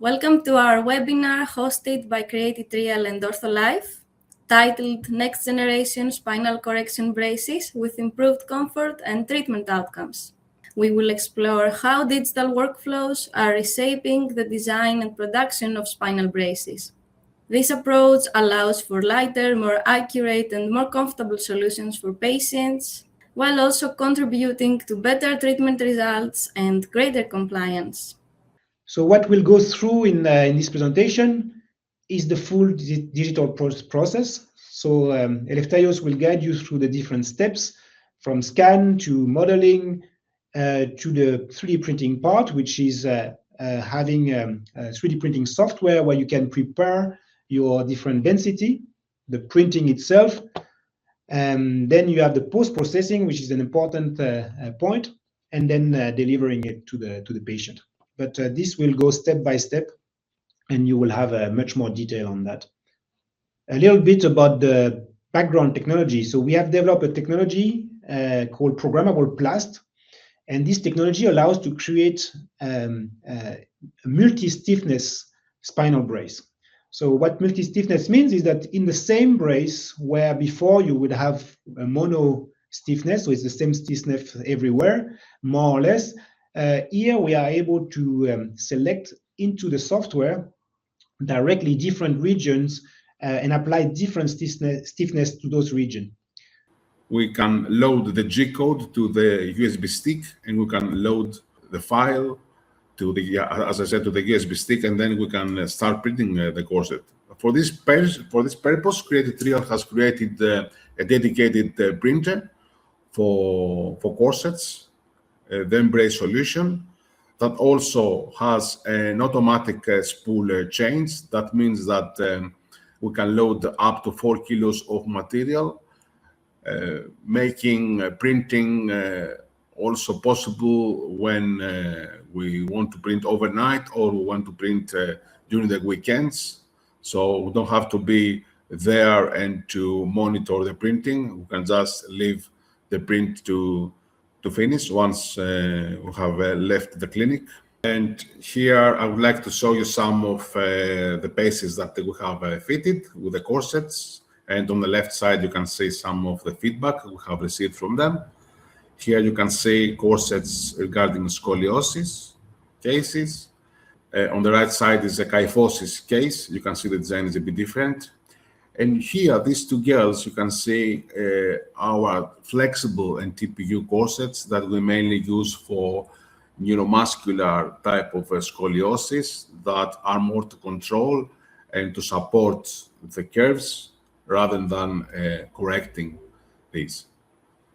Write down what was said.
Welcome to our webinar hosted by Created Real and Ortholife, titled Next Generation Spinal Correction Braces with Improved Comfort and Treatment Outcomes. We will explore how digital workflows are reshaping the design and production of spinal braces. This approach allows for lighter, more accurate, and more comfortable solutions for patients, while also contributing to better treatment results and greater compliance. So what we'll go through in this presentation is the full digital process. So Elefterios will guide you through the different steps from scan to modeling to the 3D printing part, which is having 3D printing software where you can prepare your different density, the printing itself. And then you have the post-processing, which is an important point, and then delivering it to the patient. But this will go step by step, and you will have much more detail on that. A little bit about the background technology. So we have developed a technology called programmable plast, and this technology allows to create a multi-stiffness spinal brace. So what multi-stiffness means is that in the same brace where before you would have a mono stiffness, so it's the same stiffness everywhere, more or less, here we are able to select into the software directly different regions and apply different stiffness to those regions. We can load the G code to the USB stick, and we can load the file to the, as I said, to the USB stick, and then we can start printing the corset. For this purpose, Created Real has created a dedicated printer for corsets, the Embrace solution, that also has an automatic spool change. That means that we can load up to 4 kilos of material, making printing also possible when we want to print overnight or we want to print during the weekends. So we don't have to be there and to monitor the printing. We can just leave the print to finish once we have left the clinic. And here I would like to show you some of the pieces that we have fitted with the corsets. And on the left side, you can see some of the feedback we have received from them. Here you can see corsets regarding scoliosis cases. On the right side is a kyphosis case. You can see the design is a bit different. And here, these two girls, you can see our flexible and TPU corsets that we mainly use for neuromuscular type of scoliosis that are more to control and to support the curves rather than correcting these.